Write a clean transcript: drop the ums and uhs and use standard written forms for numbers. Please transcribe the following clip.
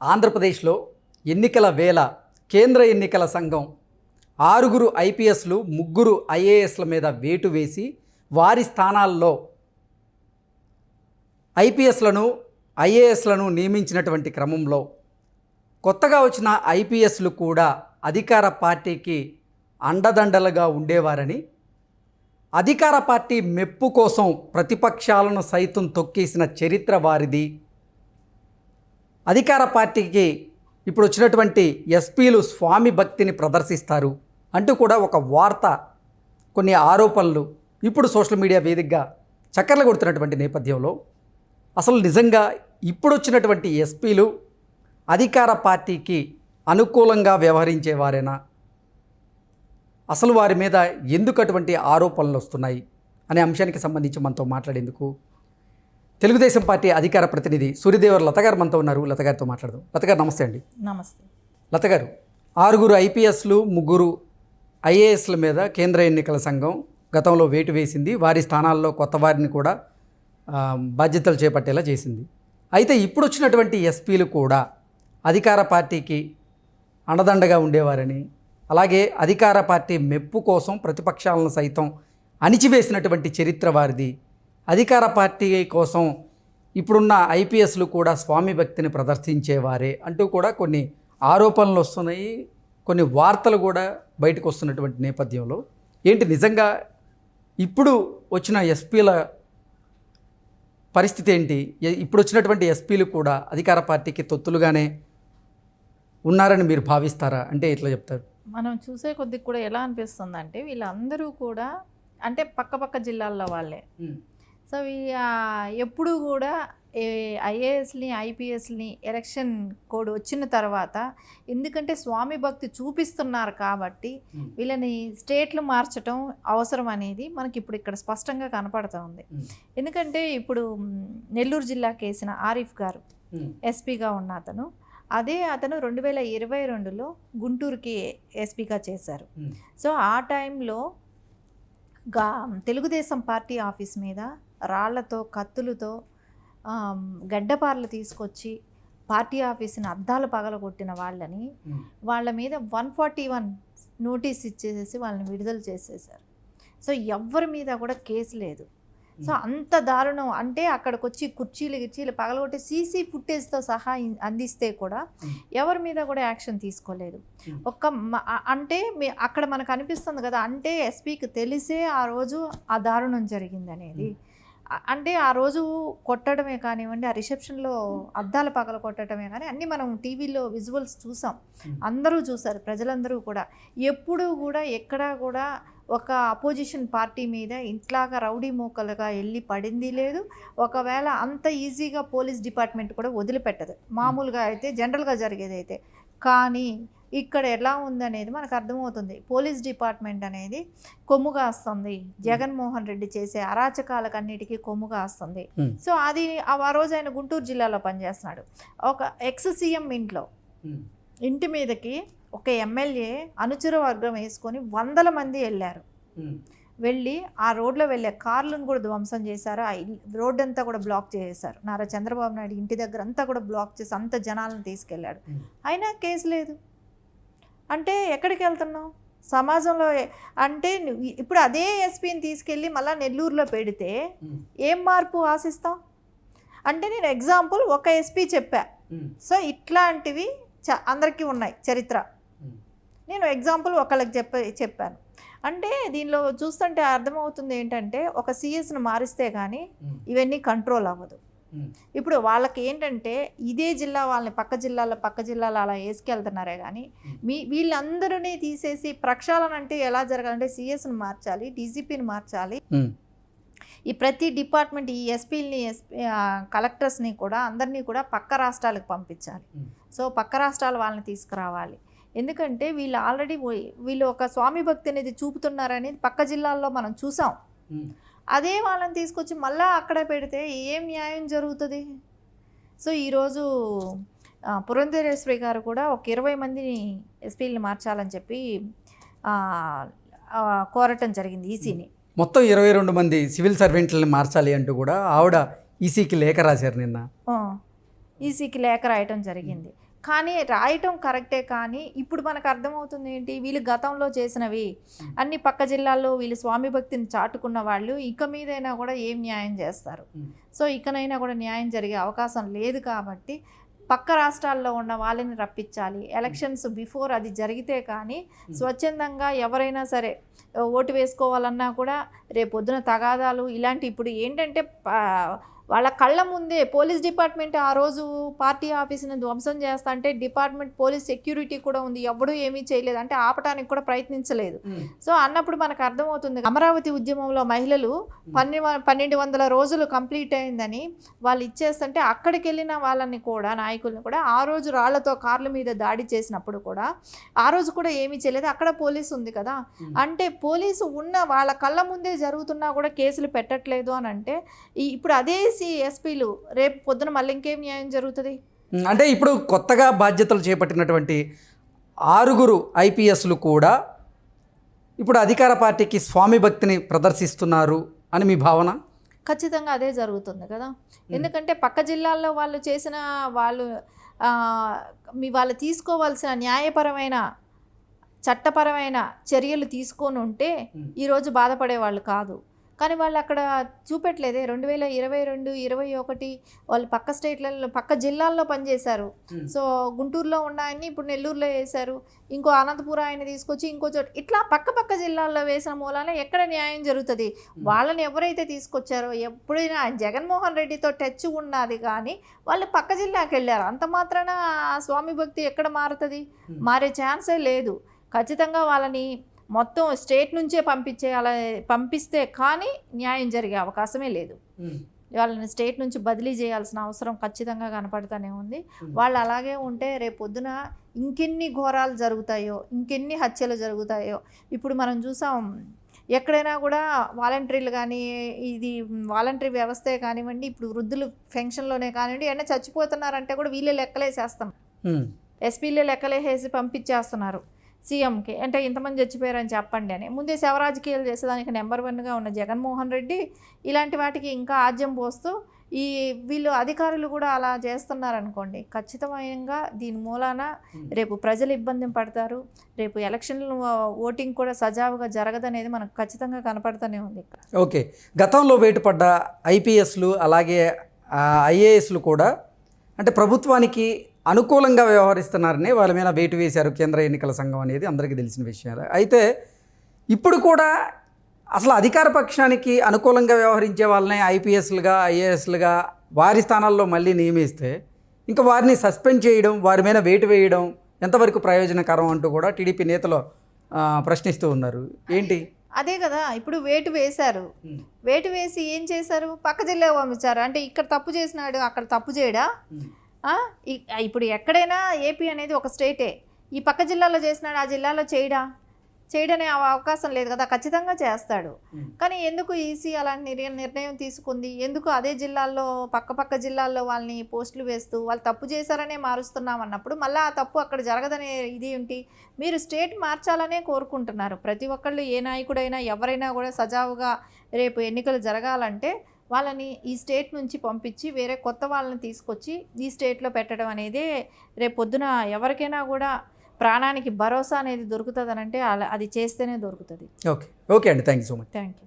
ఆంధ్రప్రదేశ్లో ఎన్నికల వేళ కేంద్ర ఎన్నికల సంఘం 6 ఐపీఎస్లు 3 ఐఏఎస్ల మీద వేటు వేసి వారి స్థానాల్లో ఐపీఎస్లను ఐఏఎస్లను నియమించినటువంటి క్రమంలో కొత్తగా వచ్చిన ఐపీఎస్లు కూడా అధికార పార్టీకి అండదండలుగా ఉండేవారని, అధికార పార్టీ మెప్పు కోసం ప్రతిపక్షాలను సైతం తొక్కేసిన చరిత్ర వారిది. అధికార పార్టీకి ఇప్పుడు వచ్చినటువంటి ఎస్పీలు స్వామి భక్తిని ప్రదర్శిస్తారు అంటూ కూడా ఒక వార్త, కొన్ని ఆరోపణలు ఇప్పుడు సోషల్ మీడియా వేదికగా చక్కర్లు కొడుతున్నటువంటి నేపథ్యంలో అసలు నిజంగా ఇప్పుడు వచ్చినటువంటి ఎస్పీలు అధికార పార్టీకి అనుకూలంగా వ్యవహరించేవారేనా? అసలు వారి మీద ఎందుకు అటువంటి ఆరోపణలు వస్తున్నాయి అనే అంశానికి సంబంధించి మనతో మాట్లాడేందుకు తెలుగుదేశం పార్టీ అధికార ప్రతినిధి సూర్యదేవర్ లత గారు మనతో ఉన్నారు. లత గారితో మాట్లాడదాం. లత గారు నమస్తే అండి. నమస్తే. లత గారు, 6 ఐపీఎస్లు 3 ఐఏఎస్ల మీద కేంద్ర ఎన్నికల సంఘం గతంలో వేటు వేసింది. వారి స్థానాల్లో కొత్త వారిని కూడా బాధ్యతలు చేపట్టేలా చేసింది. అయితే ఇప్పుడు వచ్చినటువంటి ఎస్పీలు కూడా అధికార పార్టీకి అండదండగా ఉండేవారని, అలాగే అధికార పార్టీ మెప్పు కోసం ప్రతిపక్షాలను సైతం అణిచివేసినటువంటి చరిత్ర వారిది. అధికార పార్టీ కోసం ఇప్పుడున్న ఐపీఎస్లు కూడా స్వామి భక్తిని ప్రదర్శించేవారే అంటూ కూడా కొన్ని ఆరోపణలు వస్తున్నాయి. కొన్ని వార్తలు కూడా బయటకు వస్తున్నటువంటి నేపథ్యంలో ఏంటి నిజంగా ఇప్పుడు వచ్చిన ఎస్పీల పరిస్థితి ఏంటి? ఇప్పుడు వచ్చినటువంటి ఎస్పీలు కూడా అధికార పార్టీకి తొత్తులుగానే ఉన్నారని మీరు భావిస్తారా? అంటే ఎట్లా చెప్తారు? మనం చూసే కొద్దిగా కూడా ఎలా అనిపిస్తుంది అంటే వీళ్ళందరూ కూడా అంటే పక్క జిల్లాల్లో వాళ్ళే. సో ఎప్పుడు కూడా ఐఏఎస్ని ఐపీఎస్ని ఎలక్షన్ కోడ్ వచ్చిన తర్వాత ఎందుకంటే స్వామి భక్తి చూపిస్తున్నారు కాబట్టి వీళ్ళని స్టేట్లు మార్చడం అవసరం అనేది మనకి ఇప్పుడు ఇక్కడ స్పష్టంగా కనపడుతూ ఉంది. ఎందుకంటే ఇప్పుడు నెల్లూరు జిల్లాకి వేసిన ఆరిఫ్ గారు ఎస్పీగా ఉన్న అతను 2022లో గుంటూరుకి ఎస్పీగా చేశారు. సో ఆ టైంలో తెలుగుదేశం పార్టీ ఆఫీస్ మీద రాళ్లతో కత్తులతో గడ్డపార్లు తీసుకొచ్చి పార్టీ ఆఫీస్ని అద్దాలు పగలగొట్టిన వాళ్ళ మీద 141 నోటీస్ ఇచ్చేసేసి వాళ్ళని విడుదల చేసేసారు. సో ఎవ్వరి మీద కూడా కేసు లేదు. సో అంత దారుణం. అంటే అక్కడికి వచ్చి కుర్చీలు పగలగొట్టి సీసీ ఫుటేజ్తో సహా అందిస్తే కూడా ఎవరి మీద కూడా యాక్షన్ తీసుకోలేదు. అంటే అక్కడ మనకు అనిపిస్తుంది కదా, అంటే ఎస్పీకి తెలిసే ఆ రోజు ఆ దారుణం జరిగింది అనేది. అంటే ఆ రోజు కొట్టడమే కానివ్వండి, ఆ రిసెప్షన్లో అద్దాల పగల కొట్టడమే కానీ అన్నీ మనం టీవీలో విజువల్స్ చూసాం, అందరూ చూసారు, ప్రజలందరూ కూడా. ఎప్పుడూ కూడా ఎక్కడా కూడా ఒక అపోజిషన్ పార్టీ మీద ఇంట్లాగా రౌడీ మూకలుగా వెళ్ళి పడింది లేదు. ఒకవేళ అంత ఈజీగా పోలీస్ డిపార్ట్మెంట్ కూడా వదిలిపెట్టదు మామూలుగా అయితే, జనరల్గా జరిగేది అయితే. కానీ ఇక్కడ ఎలా ఉందనేది మనకు అర్థమవుతుంది. పోలీస్ డిపార్ట్మెంట్ అనేది కొమ్ముగా వస్తుంది, జగన్మోహన్ రెడ్డి చేసే అరాచకాలకన్నిటికీ కొమ్ముగా వస్తుంది. సో అది ఆ రోజు ఆయన గుంటూరు జిల్లాలో పనిచేస్తున్నాడు. ఒక ఎక్స్ సీఎం ఇంటి మీదకి ఒక ఎమ్మెల్యే అనుచర వర్గం వేసుకొని 100 మంది వెళ్ళారు. వెళ్ళి ఆ రోడ్లో వెళ్ళే కార్లను కూడా ధ్వంసం చేశారు. ఆ రోడ్డు అంతా కూడా బ్లాక్ చేసేశారు. నారా చంద్రబాబు నాయుడు ఇంటి దగ్గర అంతా కూడా బ్లాక్ చేసి అంత జనాలను తీసుకెళ్ళాడు. అయినా కేసు లేదు. అంటే ఎక్కడికి వెళ్తున్నావు సమాజంలో? అంటే ఇప్పుడు అదే ఎస్పీని తీసుకెళ్ళి మళ్ళీ నెల్లూరులో పెడితే ఏం మార్పు ఆశిస్తాం? అంటే నేను ఎగ్జాంపుల్ ఒక ఎస్పీ చెప్పా. సో ఇట్లాంటివి అందరికీ ఉన్నాయి చరిత్ర. నేను ఎగ్జాంపుల్ ఒకళ్ళకి చెప్పాను. అంటే దీనిలో చూస్తుంటే అర్థమవుతుంది ఏంటంటే ఒక సిఎస్ను మారిస్తే కానీ ఇవన్నీ కంట్రోల్ అవ్వదు. ఇప్పుడు వాళ్ళకి ఏంటంటే ఇదే జిల్లా వాళ్ళని పక్క జిల్లాలో అలా వేసుకెళ్తున్నారే కానీ వీళ్ళందరినీ తీసేసి ప్రక్షాళన అంటే ఎలా జరగాలంటే సిఎస్ని మార్చాలి, డీజీపీని మార్చాలి, ఈ ప్రతి డిపార్ట్మెంట్ ఈ ఎస్పీలని కలెక్టర్స్ని కూడా అందరినీ కూడా పక్క రాష్ట్రాలకు పంపించాలి. సో పక్క రాష్ట్రాల వాళ్ళని తీసుకురావాలి. ఎందుకంటే వీళ్ళు ఒక స్వామి భక్తి అనేది చూపుతున్నారనేది పక్క జిల్లాల్లో మనం చూసాం. అదే వాళ్ళని తీసుకొచ్చి మళ్ళీ అక్కడ పెడితే ఏం న్యాయం జరుగుతుంది? సో ఈరోజు పురంధరేశ్వరి గారు కూడా ఒక 20 మందిని ఎస్పీలని మార్చాలని చెప్పి కోరటం జరిగింది ఈసీని. మొత్తం 22 మంది సివిల్ సర్వెంట్లని మార్చాలి అంటూ కూడా ఆవిడ ఈసీకి లేఖ రాశారు నిన్న. ఈసీకి లేఖ రాయటం జరిగింది. కానీ రాయటం కరెక్టే, కానీ ఇప్పుడు మనకు అర్థమవుతుంది ఏంటి, వీళ్ళు గతంలో చేసినవి అన్ని పక్క జిల్లాల్లో వీళ్ళు స్వామి భక్తిని చాటుకున్న వాళ్ళు ఇక మీదైనా కూడా ఏం న్యాయం చేస్తారు? సో ఇకనైనా కూడా న్యాయం జరిగే అవకాశం లేదు కాబట్టి పక్క రాష్ట్రాల్లో ఉన్న వాళ్ళని రప్పించాలి. ఎలక్షన్స్ బిఫోర్ అది జరిగితే కానీ స్వచ్ఛందంగా ఎవరైనా సరే ఓటు వేసుకోవాలన్నా కూడా రేపొద్దున తగాదాలు ఇలాంటి ఇప్పుడు ఏంటంటే వాళ్ళ కళ్ళ ముందే పోలీస్ డిపార్ట్మెంట్ ఆ రోజు పార్టీ ఆఫీస్ని ధ్వంసం చేస్తా అంటే డిపార్ట్మెంట్ పోలీస్ సెక్యూరిటీ కూడా ఉంది, ఎవడూ ఏమీ చేయలేదు, అంటే ఆపటానికి కూడా ప్రయత్నించలేదు. సో అన్నప్పుడు మనకు అర్థమవుతుంది అమరావతి ఉద్యమంలో మహిళలు 1200 రోజులు కంప్లీట్ అయిందని వాళ్ళు ఇచ్చేస్తుంటే అక్కడికి వెళ్ళిన వాళ్ళని కూడా నాయకుల్ని కూడా ఆ రోజు రాళ్లతో కార్ల మీద దాడి చేసినప్పుడు కూడా ఆ రోజు కూడా ఏమీ చేయలేదు. అక్కడ పోలీసు ఉంది కదా, అంటే పోలీసు ఉన్న వాళ్ళ కళ్ళ ముందే జరుగుతున్నా కూడా కేసులు పెట్టట్లేదు అని అంటే ఇప్పుడు అదే ఎస్పీలు రేపు పొద్దున మళ్ళీ ఇంకేం న్యాయం జరుగుతుంది? అంటే ఇప్పుడు కొత్తగా బాధ్యతలు చేపట్టినటువంటి 6 ఐపీఎస్లు కూడా ఇప్పుడు అధికార పార్టీకి స్వామి భక్తిని ప్రదర్శిస్తున్నారు అని మీ భావన? ఖచ్చితంగా అదే జరుగుతుంది కదా, ఎందుకంటే పక్క జిల్లాల్లో వాళ్ళు చేసిన వాళ్ళు తీసుకోవాల్సిన న్యాయపరమైన చట్టపరమైన చర్యలు తీసుకొని ఉంటే ఈరోజు బాధపడేవాళ్ళు కాదు. కానీ వాళ్ళు అక్కడ చూపెట్టలేదే. 2022, 2021 వాళ్ళు పక్క స్టేట్లలో పక్క జిల్లాల్లో పనిచేశారు. సో గుంటూరులో ఉన్న ఆయన్ని ఇప్పుడు నెల్లూరులో వేశారు, ఇంకో అనంతపురం ఆయన తీసుకొచ్చి ఇంకో చోట ఇట్లా పక్క జిల్లాల్లో వేసిన మూలాన ఎక్కడ న్యాయం జరుగుతుంది? వాళ్ళని ఎవరైతే తీసుకొచ్చారో ఎప్పుడైనా జగన్మోహన్ రెడ్డితో టచ్ ఉన్నది కానీ వాళ్ళు పక్క జిల్లాకి వెళ్ళారు, అంత మాత్రాన స్వామి భక్తి ఎక్కడ మారుతుంది? మారే ఛాన్సే లేదు. ఖచ్చితంగా వాళ్ళని మొత్తం స్టేట్ నుంచే పంపిస్తే కానీ న్యాయం జరిగే అవకాశమే లేదు. వాళ్ళని స్టేట్ నుంచి బదిలీ చేయాల్సిన అవసరం ఖచ్చితంగా కనపడుతూనే ఉంది. వాళ్ళు అలాగే ఉంటే రేపొద్దున ఇంకెన్ని ఘోరాలు జరుగుతాయో, ఇంకెన్ని హత్యలు జరుగుతాయో. ఇప్పుడు మనం చూసాం ఎక్కడైనా కూడా వాలంటీర్లు కానీ ఇది వాలంటరీ వ్యవస్థే కానివ్వండి, ఇప్పుడు వృద్ధులు ఫెన్షన్లోనే కానివ్వండి, ఏమైనా చచ్చిపోతున్నారంటే కూడా వీళ్ళే లెక్కలేసేస్తాం, ఎస్పీలే లెక్కలేసేసి పంపించేస్తున్నారు సీఎంకి. అంటే ఇంతమంది చచ్చిపోయారని చెప్పండి అని ముందే శవరాజకీయాలు చేసేదానికి నెంబర్ 1గా ఉన్న జగన్మోహన్ రెడ్డి ఇలాంటి వాటికి ఇంకా ఆజ్యం పోస్తూ వీళ్ళు అధికారులు కూడా అలా చేస్తున్నారనుకోండి, ఖచ్చితంగా దీని మూలాన రేపు ప్రజలు ఇబ్బంది పడతారు. రేపు ఎలక్షన్లు ఓటింగ్ కూడా సజావుగా జరగదనేది మనకు ఖచ్చితంగా కనపడుతూనే ఉంది. ఓకే, గతంలో వేటుపడ్డ ఐపీఎస్లు అలాగే ఐఏఎస్లు కూడా అంటే ప్రభుత్వానికి అనుకూలంగా వ్యవహరిస్తున్నారని వాళ్ళ మీద వేటు వేశారు కేంద్ర ఎన్నికల సంఘం అనేది అందరికీ తెలిసిన విషయాలు. అయితే ఇప్పుడు కూడా అసలు అధికార పక్షానికి అనుకూలంగా వ్యవహరించే వాళ్ళని ఐపీఎస్లుగా ఐఏఎస్లుగా వారి స్థానాల్లో మళ్ళీ నియమిస్తే ఇంకా వారిని సస్పెండ్ చేయడం, వారి మీద వేటు వేయడం ఎంతవరకు ప్రయోజనకరం అంటూ కూడా టీడీపీ నేతలు ప్రశ్నిస్తూ ఉన్నారు. ఏంటి? అదే కదా, ఇప్పుడు వేటు వేశారు, వేటు వేసి ఏం చేశారు? పక్క జిల్లా పంపించారు. అంటే ఇక్కడ తప్పు చేసినాడు అక్కడ తప్పు చేయడా? ఇప్పుడు ఎక్కడైనా ఏపీ అనేది ఒక స్టేటే, ఈ పక్క జిల్లాలో చేసినాడు ఆ జిల్లాలో చేయడనే అవకాశం లేదు కదా, ఖచ్చితంగా చేస్తాడు. కానీ ఎందుకు ఈసీ అలాంటి నిర్ణయం తీసుకుంది? ఎందుకు అదే జిల్లాల్లో పక్క జిల్లాల్లో వాళ్ళని పోస్టులు వేస్తూ వాళ్ళు తప్పు చేశారనే మారుస్తున్నాం అన్నప్పుడు మళ్ళీ ఆ తప్పు అక్కడ జరగదనే ఇది ఏంటి? మీరు స్టేట్ మార్చాలనే కోరుకుంటున్నారు. ప్రతి ఒక్కళ్ళు ఏ నాయకుడైనా ఎవరైనా కూడా సజావుగా రేపు ఎన్నికలు జరగాలంటే వాళ్ళని ఈ స్టేట్ నుంచి పంపించి వేరే కొత్త వాళ్ళని తీసుకొచ్చి ఈ స్టేట్లో పెట్టడం అనేది రేపు పొద్దున ఎవరికైనా కూడా ప్రాణానికి భరోసా అనేది దొరుకుతుంది అని అంటే అది చేస్తేనే దొరుకుతుంది. ఓకే అండి, thank you so much. Thank you.